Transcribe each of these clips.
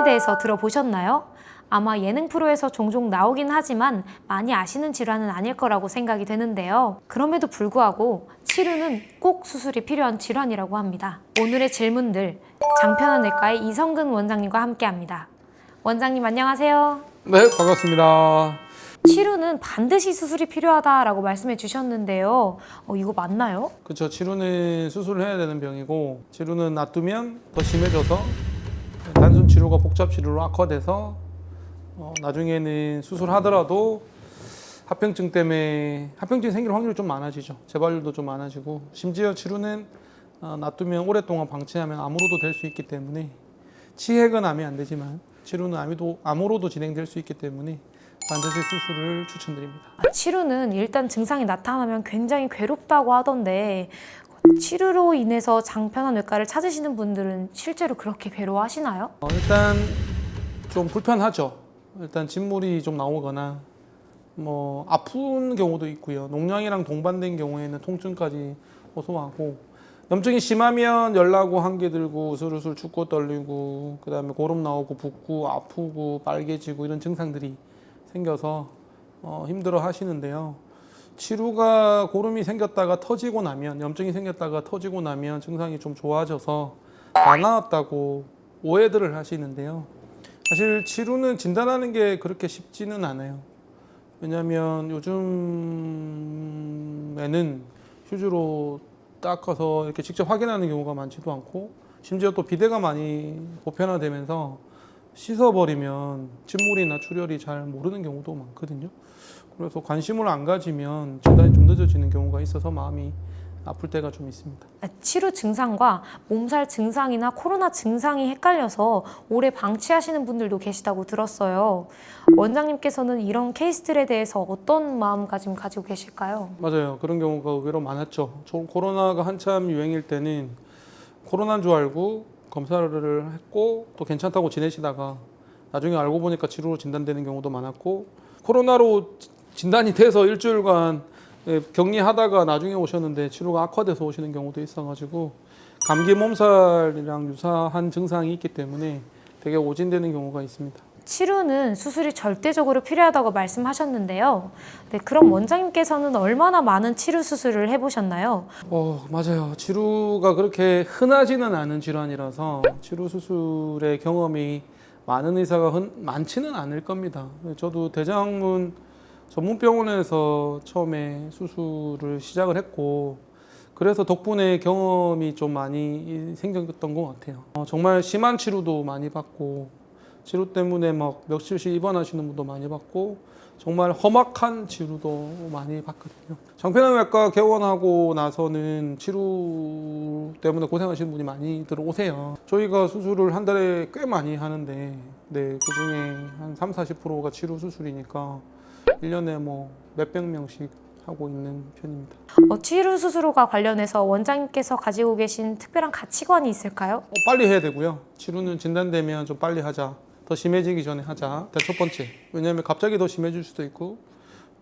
수술에 대해서 들어보셨나요? 아마 예능 프로에서 종종 나오긴 하지만 많이 아시는 질환은 아닐 거라고 생각이 되는데요. 그럼에도 불구하고 치료는 꼭 수술이 필요한 질환이라고 합니다. 오늘의 질문들 장편환외과의 이성근 원장님과 함께합니다. 원장님 안녕하세요. 네, 반갑습니다. 치료는 반드시 수술이 필요하다라고 말씀해 주셨는데요. 이거 맞나요? 그렇죠. 치료는 수술을 해야 되는 병이고, 치료는 놔두면 더 심해져서 단순 치료가 복잡 치료로 악화돼서 나중에는 수술하더라도 합병증 때문에 합병증이 생길 확률이 좀 많아지죠. 재발률도 좀 많아지고, 심지어 치료는 놔두면 오랫동안 방치하면 암으로도 될 수 있기 때문에, 치핵은 암이 안 되지만 치료는 암으로도 진행될 수 있기 때문에 반드시 수술을 추천드립니다. 치료는 일단 증상이 나타나면 굉장히 괴롭다고 하던데 치료로 인해서 장편환외과를 찾으시는 분들은 실제로 그렇게 괴로워하시나요? 일단 좀 불편하죠. 일단 진물이 좀 나오거나 아픈 경우도 있고요. 농양이랑 동반된 경우에는 통증까지 호소하고, 염증이 심하면 열나고 한기 들고 슬슬 춥고 떨리고, 그다음에 고름 나오고 붓고 아프고 빨개지고 이런 증상들이 생겨서 힘들어 하시는데요. 치료가 고름이 생겼다가 터지고 나면, 염증이 생겼다가 터지고 나면 증상이 좀 좋아져서 다 나았다고 오해들을 하시는데요. 사실 치료는 진단하는 게 그렇게 쉽지는 않아요. 왜냐하면 요즘에는 휴지로 닦아서 이렇게 직접 확인하는 경우가 많지도 않고, 심지어 또 비데가 많이 보편화되면서 씻어버리면 침물이나 출혈이 잘 모르는 경우도 많거든요. 그래서 관심을 안 가지면 진단이 좀 늦어지는 경우가 있어서 마음이 아플 때가 좀 있습니다. 치료 증상과 몸살 증상이나 코로나 증상이 헷갈려서 오래 방치하시는 분들도 계시다고 들었어요. 원장님께서는 이런 케이스들에 대해서 어떤 마음가짐 가지고 계실까요? 맞아요. 그런 경우가 의외로 많았죠. 코로나가 한참 유행일 때는 코로나인 줄 알고 검사를 했고 또 괜찮다고 지내시다가 나중에 알고 보니까 치료로 진단되는 경우도 많았고, 코로나로 진단이 돼서 일주일간 격리하다가 나중에 오셨는데 치료가 악화돼서 오시는 경우도 있어가지고, 감기 몸살이랑 유사한 증상이 있기 때문에 되게 오진되는 경우가 있습니다. 치료는 수술이 절대적으로 필요하다고 말씀하셨는데요. 네, 그럼 원장님께서는 얼마나 많은 치료 수술을 해보셨나요? 맞아요. 치료가 그렇게 흔하지는 않은 질환이라서 치료 수술의 경험이 많은 의사가 많지는 않을 겁니다. 저도 대장문 전문병원에서 처음에 수술을 시작을 했고, 그래서 덕분에 경험이 좀 많이 생겼던 것 같아요. 정말 심한 치료도 많이 받고, 치료 때문에 막 며칠씩 입원하시는 분도 많이 받고, 정말 험악한 치료도 많이 받거든요. 장편환외과 개원하고 나서는 치료 때문에 고생하시는 분이 많이 들어오세요. 저희가 수술을 한 달에 꽤 많이 하는데, 네, 그중에 한 30-40%가 치료 수술이니까 1년에 몇백 명씩 하고 있는 편입니다. 치료 수술과 관련해서 원장님께서 가지고 계신 특별한 가치관이 있을까요? 빨리 해야 되고요. 치료는 진단되면 좀 빨리 하자. 더 심해지기 전에 하자. 첫 번째. 왜냐하면 갑자기 더 심해질 수도 있고,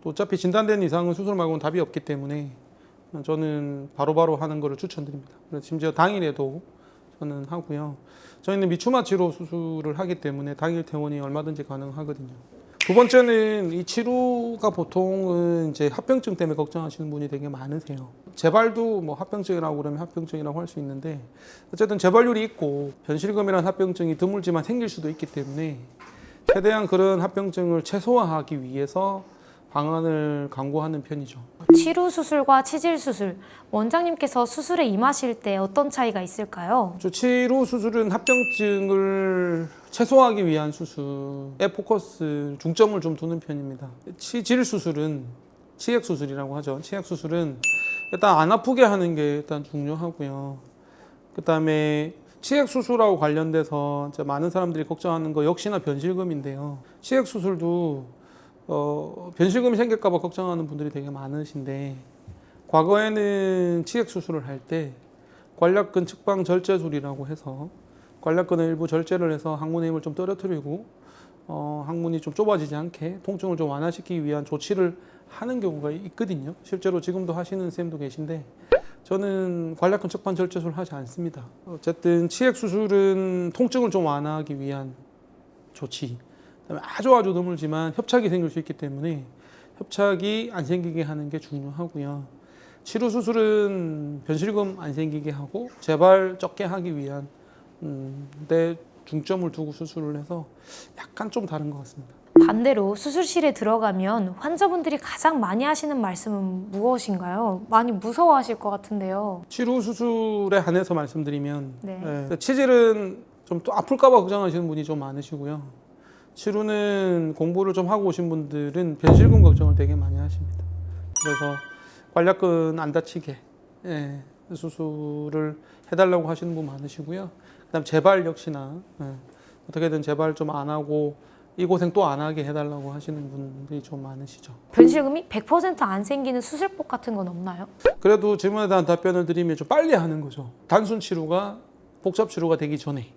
또 어차피 진단된 이상은 수술 말고는 답이 없기 때문에 저는 바로바로 하는 것을 추천드립니다. 그래서 심지어 당일에도 저는 하고요. 저희는 미추마 치료 수술을 하기 때문에 당일 퇴원이 얼마든지 가능하거든요. 두 번째는 이 치료가 보통은 이제 합병증 때문에 걱정하시는 분이 되게 많으세요. 재발도 합병증이라고 그러면 합병증이라고 할 수 있는데, 어쨌든 재발률이 있고 변실금이라는 합병증이 드물지만 생길 수도 있기 때문에 최대한 그런 합병증을 최소화하기 위해서 방안을 강구하는 편이죠. 치료 수술과 치질 수술, 원장님께서 수술에 임하실 때 어떤 차이가 있을까요? 치료 수술은 합병증을 최소화하기 위한 수술에 중점을 좀 두는 편입니다. 치질 수술은 치핵 수술이라고 하죠. 치핵 수술은 일단 안 아프게 하는 게 일단 중요하고요. 그다음에 치핵 수술하고 관련돼서 이제 많은 사람들이 걱정하는 거 역시나 변실금인데요. 치핵 수술도 변실금이 생길까 봐 걱정하는 분들이 되게 많으신데, 과거에는 치핵 수술을 할 때 관략근 측방 절제술이라고 해서 관략근을 일부 절제를 해서 항문의 힘을 좀 떨어뜨리고 항문이 좀 좁아지지 않게 통증을 좀 완화시키기 위한 조치를 하는 경우가 있거든요. 실제로 지금도 하시는 쌤도 계신데, 저는 관략근 측방 절제술을 하지 않습니다. 어쨌든 치핵 수술은 통증을 좀 완화하기 위한 조치, 그다음에 아주 드물지만 협착이 생길 수 있기 때문에 협착이 안 생기게 하는 게 중요하고요. 치료 수술은 변실금 안 생기게 하고 재발 적게 하기 위한 데 중점을 두고 수술을 해서 약간 좀 다른 것 같습니다. 반대로 수술실에 들어가면 환자분들이 가장 많이 하시는 말씀은 무엇인가요? 많이 무서워하실 것 같은데요. 치료 수술에 한해서 말씀드리면 네. 치질은 좀 또 아플까봐 걱정하시는 분이 좀 많으시고요. 치료는 공부를 좀 하고 오신 분들은 변실금 걱정을 되게 많이 하십니다. 그래서 관략근 안 다치게 수술을 해달라고 하시는 분 많으시고요. 그다음 재발 역시나 어떻게든 재발 좀 안 하고 이 고생 또 안 하게 해달라고 하시는 분들이 좀 많으시죠. 변실금이 100%안 생기는 수술법 같은 건 없나요? 그래도 질문에 대한 답변을 드리면 좀 빨리 하는 거죠. 단순 치료가 복잡 치료가 되기 전에,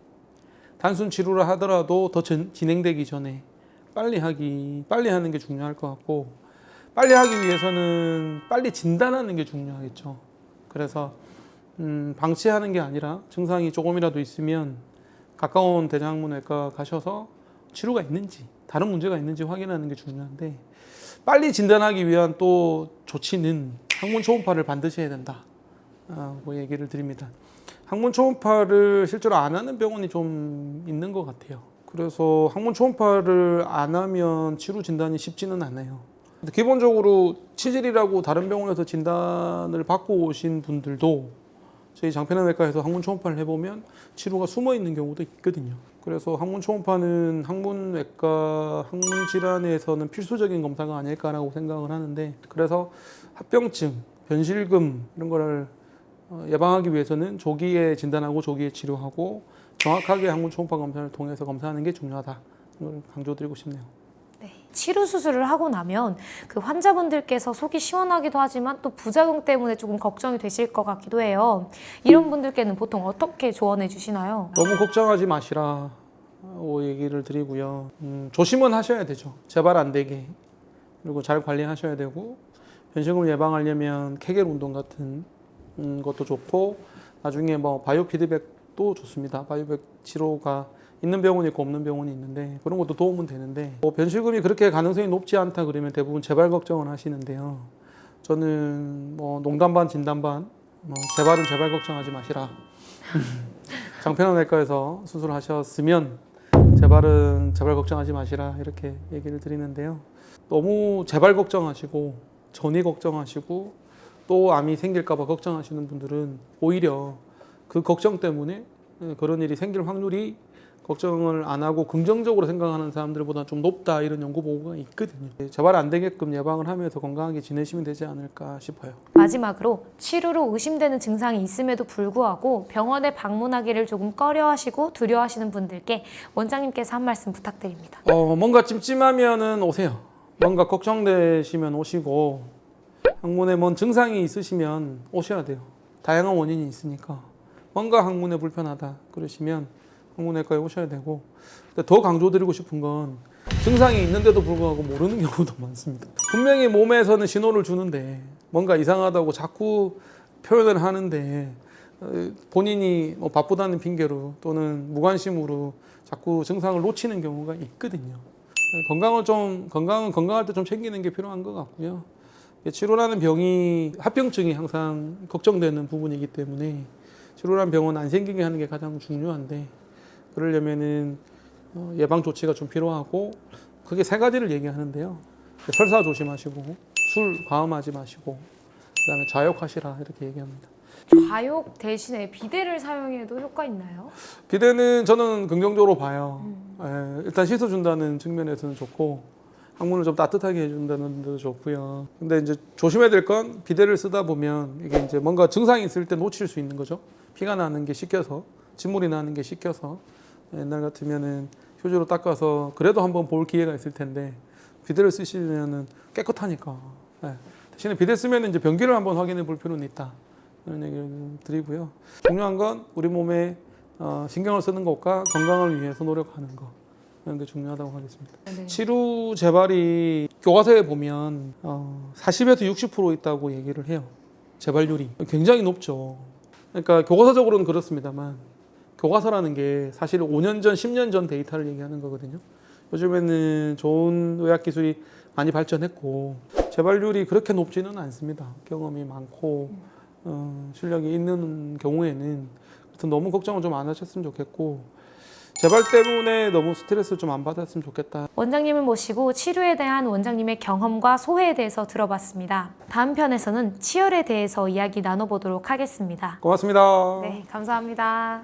단순 치료를 하더라도 더 진행되기 전에 빨리 하는 게 중요할 것 같고, 빨리 하기 위해서는 빨리 진단하는 게 중요하겠죠. 그래서 방치하는 게 아니라 증상이 조금이라도 있으면 가까운 대장문외과 가셔서 치료가 있는지, 다른 문제가 있는지 확인하는 게 중요한데, 빨리 진단하기 위한 또 조치는 항문 초음파를 반드시 해야 된다고 얘기를 드립니다. 항문 초음파를 실제로 안 하는 병원이 좀 있는 것 같아요. 그래서 항문 초음파를 안 하면 치료 진단이 쉽지는 않아요. 근데 기본적으로 치질이라고 다른 병원에서 진단을 받고 오신 분들도 저희 장편외과에서 항문 초음파를 해보면 치료가 숨어 있는 경우도 있거든요. 그래서 항문 초음파는 항문외과 항문 질환에서는 필수적인 검사가 아닐까라고 생각을 하는데, 그래서 합병증, 변실금 이런 거를 예방하기 위해서는 조기에 진단하고 조기에 치료하고 정확하게 항문 초음파 검사를 통해서 검사하는 게 중요하다. 이걸 강조드리고 싶네요. 네. 치료 수술을 하고 나면 그 환자분들께서 속이 시원하기도 하지만 또 부작용 때문에 조금 걱정이 되실 것 같기도 해요. 이런 분들께는 보통 어떻게 조언해 주시나요? 너무 걱정하지 마시라고 얘기를 드리고요. 조심은 하셔야 되죠. 재발 안 되게. 그리고 잘 관리하셔야 되고, 변실금을 예방하려면 케겔 운동 같은 것도 좋고, 나중에 뭐 바이오 피드백도 좋습니다. 바이오백 치료가 있는 병원이 있고 없는 병원이 있는데 그런 것도 도움은 되는데, 변실금이 그렇게 가능성이 높지 않다 그러면 대부분 재발 걱정을 하시는데요. 저는 뭐 농담 반 진담 반, 재발은 재발 걱정하지 마시라. 장편외과에서 수술하셨으면 재발은 재발 걱정하지 마시라 이렇게 얘기를 드리는데요. 너무 재발 걱정하시고 전이 걱정하시고 또 암이 생길까 봐 걱정하시는 분들은 오히려 그 걱정 때문에 그런 일이 생길 확률이 걱정을 안 하고 긍정적으로 생각하는 사람들보다 좀 높다, 이런 연구 보고가 있거든요. 재발 안 되게끔 예방을 하면서 건강하게 지내시면 되지 않을까 싶어요. 마지막으로 치료로 의심되는 증상이 있음에도 불구하고 병원에 방문하기를 조금 꺼려하시고 두려워하시는 분들께 원장님께서 한 말씀 부탁드립니다. 뭔가 찜찜하면은 오세요. 뭔가 걱정되시면 오시고, 항문에 뭔 증상이 있으시면 오셔야 돼요. 다양한 원인이 있으니까. 뭔가 항문에 불편하다 그러시면 항문외과에 오셔야 되고, 더 강조드리고 싶은 건 증상이 있는데도 불구하고 모르는 경우도 많습니다. 분명히 몸에서는 신호를 주는데 뭔가 이상하다고 자꾸 표현을 하는데 본인이 뭐 바쁘다는 핑계로 또는 무관심으로 자꾸 증상을 놓치는 경우가 있거든요. 건강은 건강할 때 좀 챙기는 게 필요한 것 같고요. 치료라는 병이, 합병증이 항상 걱정되는 부분이기 때문에 치료라는 병은 안 생기게 하는 게 가장 중요한데, 그러려면은 예방 조치가 좀 필요하고, 그게 세 가지를 얘기하는데요. 설사 조심하시고, 술 과음하지 마시고, 그다음에 좌욕하시라 이렇게 얘기합니다. 좌욕 대신에 비데를 사용해도 효과 있나요? 비데는 저는 긍정적으로 봐요. 일단 씻어준다는 측면에서는 좋고, 항문을 좀 따뜻하게 해준다는 데도 좋고요. 근데 이제 조심해야 될 건, 비데를 쓰다 보면 이게 이제 뭔가 증상이 있을 때 놓칠 수 있는 거죠. 피가 나는 게 씻겨서, 진물이 나는 게 씻겨서, 옛날 같으면은 휴지로 닦아서 그래도 한번 볼 기회가 있을 텐데, 비데를 쓰시면은 깨끗하니까. 대신에 비데 쓰면 이제 변기를 한번 확인해 볼 필요는 있다, 이런 얘기를 드리고요. 중요한 건 우리 몸에 신경을 쓰는 것과 건강을 위해서 노력하는 것, 이런 게 중요하다고 하겠습니다. 네. 치료 재발이 교과서에 보면 40에서 60% 있다고 얘기를 해요. 재발률이 굉장히 높죠. 그러니까 교과서적으로는 그렇습니다만, 교과서라는 게 사실 5년 전, 10년 전 데이터를 얘기하는 거거든요. 요즘에는 좋은 의학 기술이 많이 발전했고 재발률이 그렇게 높지는 않습니다. 경험이 많고 실력이 있는 경우에는 하여튼 너무 걱정을 좀 안 하셨으면 좋겠고 재발 때문에 너무 스트레스 좀 안 받았으면 좋겠다. 원장님을 모시고 치료에 대한 원장님의 경험과 소회에 대해서 들어봤습니다. 다음 편에서는 치열에 대해서 이야기 나눠보도록 하겠습니다. 고맙습니다. 네, 감사합니다.